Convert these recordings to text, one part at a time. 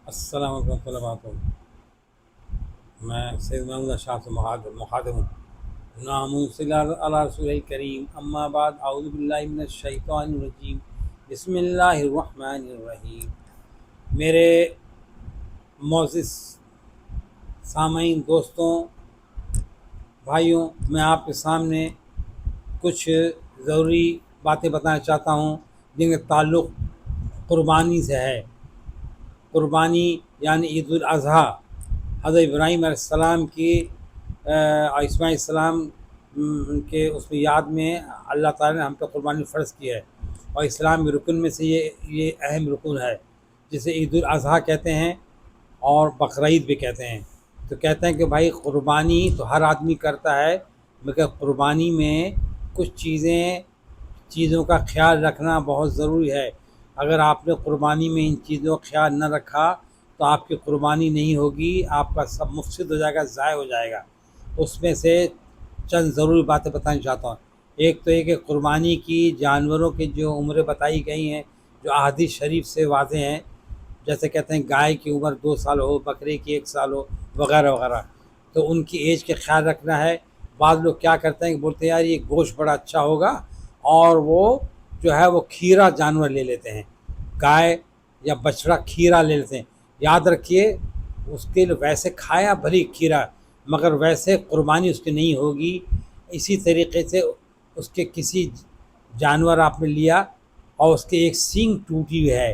السلام علیکم ورحمۃ اللہ وبرکاتہ۔ میں سید محمد شاہ سے مخاطب ہوں۔ نامو صلی اللہ علیہ رسول کریم، اما بعد، اعوذ باللہ من الشیطان الرجیم، بسم اللہ الرحمن الرحیم۔ میرے معزز سامعین، دوستوں، بھائیوں، میں آپ کے سامنے کچھ ضروری باتیں بتانا چاہتا ہوں جن کا تعلق قربانی سے ہے۔ قربانی یعنی عید الاضحیٰ، حضرت ابراہیم علیہ السلام کی اور اسماعیل السلام کے اس میں یاد میں اللہ تعالیٰ نے ہم پہ قربانی فرض کی ہے، اور اسلام کے رکن میں سے یہ اہم رکن ہے، جسے عید الاضحیٰ کہتے ہیں اور بقرعید بھی کہتے ہیں۔ تو کہتے ہیں کہ بھائی قربانی تو ہر آدمی کرتا ہے، مگر قربانی میں کچھ چیزوں کا خیال رکھنا بہت ضروری ہے۔ اگر آپ نے قربانی میں ان چیزوں کا خیال نہ رکھا تو آپ کی قربانی نہیں ہوگی، آپ کا سب مفسد ہو جائے گا، ضائع ہو جائے گا۔ اس میں سے چند ضروری باتیں بتانا چاہتا ہوں۔ ایک تو یہ کہ قربانی کی جانوروں کی جو عمریں بتائی گئی ہیں، جو احادیث شریف سے واضح ہیں، جیسے کہتے ہیں گائے کی عمر 2 سال ہو، بکرے کی 1 سال ہو، وغیرہ وغیرہ، تو ان کی ایج کا خیال رکھنا ہے۔ بعض لوگ کیا کرتے ہیں کہ بولتے ہیں یار یہ گوشت بڑا اچھا ہوگا، اور وہ جو ہے وہ کھیرا جانور لے لیتے ہیں، گائے یا بچڑا کھیرا لے لیتے ہیں۔ یاد رکھیے اس کے ویسے کھایا بھلی کھیرا، مگر ویسے قربانی اس کی نہیں ہوگی۔ اسی طریقے سے اس کے کسی جانور آپ نے لیا اور اس کے ایک سینگ ٹوٹی ہوئی ہے،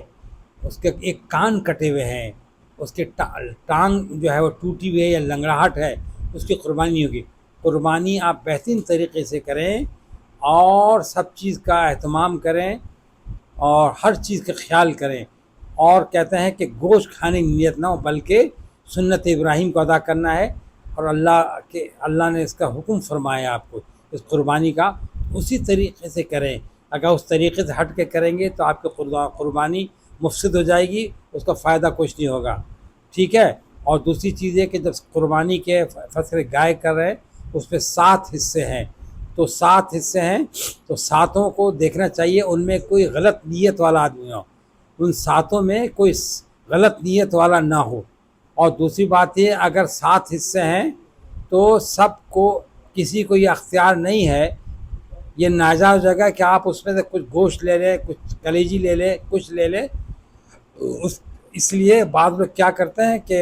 اس کے ایک کان کٹے ہوئے ہیں، اس کے ٹانگ جو ہے وہ ٹوٹی ہوئی ہے یا لنگڑاہٹ ہے، اس کی قربانی نہیں ہوگی۔ قربانی آپ بہترین طریقے سے کریں اور سب چیز کا اہتمام کریں اور ہر چیز کا خیال کریں، اور کہتے ہیں کہ گوشت کھانے کی نیت نہ ہو بلکہ سنت ابراہیم کو ادا کرنا ہے، اور اللہ نے اس کا حکم فرمایا آپ کو اس قربانی کا، اسی طریقے سے کریں۔ اگر اس طریقے سے ہٹ کے کریں گے تو آپ کی قربانی مفسد ہو جائے گی، اس کا فائدہ کچھ نہیں ہوگا، ٹھیک ہے۔ اور دوسری چیز یہ کہ جب قربانی کے فصل گائے کر رہے ہیں اس پہ 7 حصے ہیں، تو 7 حصے ہیں تو 7 کو دیکھنا چاہیے ان میں کوئی غلط نیت والا آدمی ہو، ان 7 میں کوئی غلط نیت والا نہ ہو۔ اور دوسری بات یہ، اگر 7 حصے ہیں تو سب کو، کسی کو یہ اختیار نہیں ہے، یہ ناجائز ہو جائے گا کہ آپ اس میں سے کچھ گوشت لے لیں، کچھ کلیجی لے لیں، کچھ لے لیں۔ اس لیے بعض لوگ کیا کرتے ہیں کہ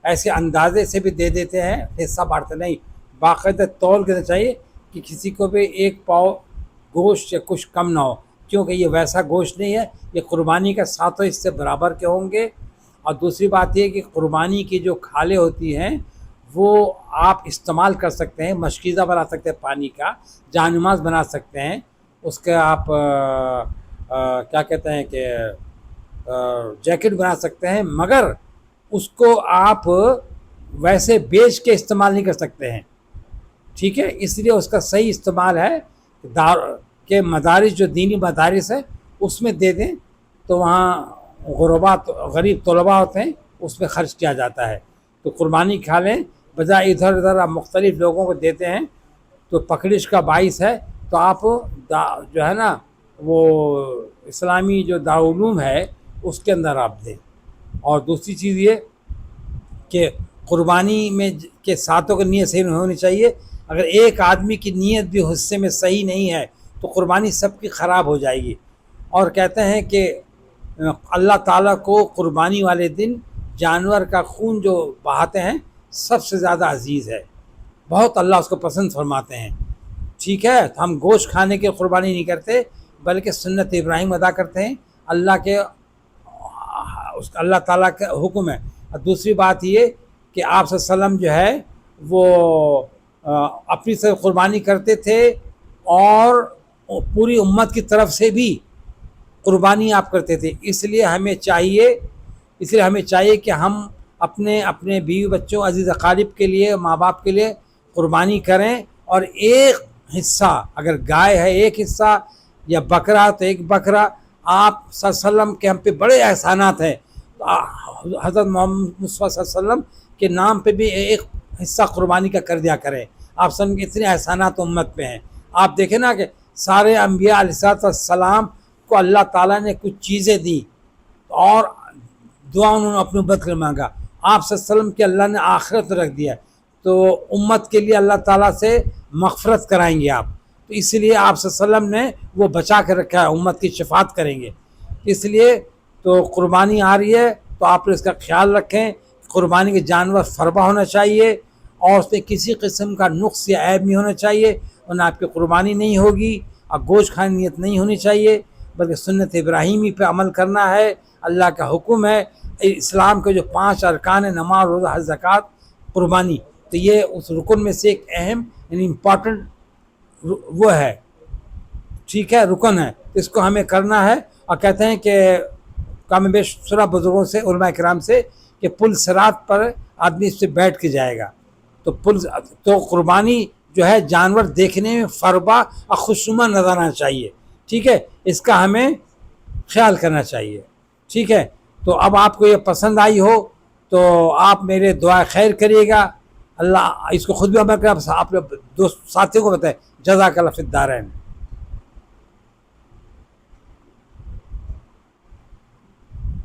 ایسے اندازے سے بھی دے دیتے ہیں، حصہ بانٹتے نہیں، باقاعدہ تول کے چاہیے کہ کسی کو بھی 1 پاؤ گوشت یا کچھ کم نہ ہو، کیونکہ یہ ویسا گوشت نہیں ہے، یہ قربانی کا 7 حصے برابر کے ہوں گے۔ اور دوسری بات یہ کہ قربانی کی جو کھالیں ہوتی ہیں وہ آپ استعمال کر سکتے ہیں، مشکیزہ بنا سکتے ہیں، پانی کا جان نماز بنا سکتے ہیں، اس کا آپ کیا کہتے ہیں کہ جیکٹ بنا سکتے ہیں، مگر اس کو آپ ویسے بیچ کے استعمال نہیں کر سکتے ہیں، ٹھیک ہے۔ اس لیے اس کا صحیح استعمال ہے کہ مدارس جو دینی مدارس ہے اس میں دے دیں، تو وہاں غریب طلباء ہوتے ہیں، اس میں خرچ کیا جاتا ہے۔ تو قربانی کھا لیں، بجائے ادھر ادھر آپ مختلف لوگوں کو دیتے ہیں تو پکڑش کا باعث ہے۔ تو آپ جو ہے نا وہ اسلامی جو دارالعلوم ہے اس کے اندر آپ دیں۔ اور دوسری چیز یہ کہ قربانی میں کے 7 کی نیت صحیح ہونی چاہیے۔ اگر ایک آدمی کی نیت بھی حصے میں صحیح نہیں ہے تو قربانی سب کی خراب ہو جائے گی۔ اور کہتے ہیں کہ اللہ تعالیٰ کو قربانی والے دن جانور کا خون جو بہاتے ہیں سب سے زیادہ عزیز ہے، بہت اللہ اس کو پسند فرماتے ہیں، ٹھیک ہے۔ تو ہم گوشت کھانے کی قربانی نہیں کرتے بلکہ سنت ابراہیم ادا کرتے ہیں، اللہ تعالیٰ کا حکم ہے۔ اور دوسری بات یہ کہ آپ صلی اللہ علیہ وسلم جو ہے وہ اپنی سے قربانی کرتے تھے، اور پوری امت کی طرف سے بھی قربانی آپ کرتے تھے۔ اس لیے ہمیں چاہیے کہ ہم اپنے بیوی بچوں، عزیز اقارب کے لیے، ماں باپ کے لیے قربانی کریں، اور ایک حصہ، اگر گائے ہے 1 حصہ یا بکرا تو 1 بکرا۔ آپ صلی اللہ علیہ وسلم کے ہم پہ بڑے احسانات ہیں، تو حضرت محمد مصطفیٰ صلی اللہ علیہ وسلم کے نام پہ بھی 1 حصہ قربانی کا کر دیا کریں۔ آپ سب کے اتنے احسانات امت پہ ہیں۔ آپ دیکھیں نا کہ سارے انبیاء علیہ السلام کو اللہ تعالیٰ نے کچھ چیزیں دی، اور دعا انہوں نے اپنے امت کے لیے مانگا. آپ صلی اللہ علیہ وسلم کے اللہ نے آخرت رکھ دیا تو امت کے لیے اللہ تعالیٰ سے مغفرت کرائیں گے آپ. تو اس لیے آپ صلی اللہ علیہ وسلم نے وہ بچا کے رکھا ہے، امت کی شفاعت کریں گے. اس لیے تو قربانی آ رہی ہے تو آپ اس کا خیال رکھیں. قربانی کے جانور فربہ ہونا چاہیے اور اس میں کسی قسم کا نقص یا عیب نہیں ہونا چاہیے، ورنہ آپ کی قربانی نہیں ہوگی. اور گوشت کھانے نیت نہیں ہونی چاہیے، بلکہ سنت ابراہیمی پہ عمل کرنا ہے. اللہ کا حکم ہے. اسلام کے جو 5 ارکان ہیں، نماز، روزہ، حج، زکوٰۃ، قربانی، تو یہ اس رکن میں سے ایک اہم یعنی امپورٹنٹ وہ ہے، ٹھیک ہے، رکن ہے. اس کو ہمیں کرنا ہے. اور کہتے ہیں کہ کم بیش سنا بزرگوں سے، علماء کرام سے، کہ پل صراط پر آدمی اس سے بیٹھ کے جائے گا. تو قربانی جو ہے جانور دیکھنے میں فربہ اور خوشنما نظر آنا چاہیے، ٹھیک ہے. اس کا ہمیں خیال کرنا چاہیے، ٹھیک ہے. تو اب آپ کو یہ پسند آئی ہو تو آپ میرے دعا خیر کریے گا. اللہ اس کو خود بھی عمل کرے، آپ دوست ساتھیوں کو بتائیں. جزاک اللہ فی الدارین.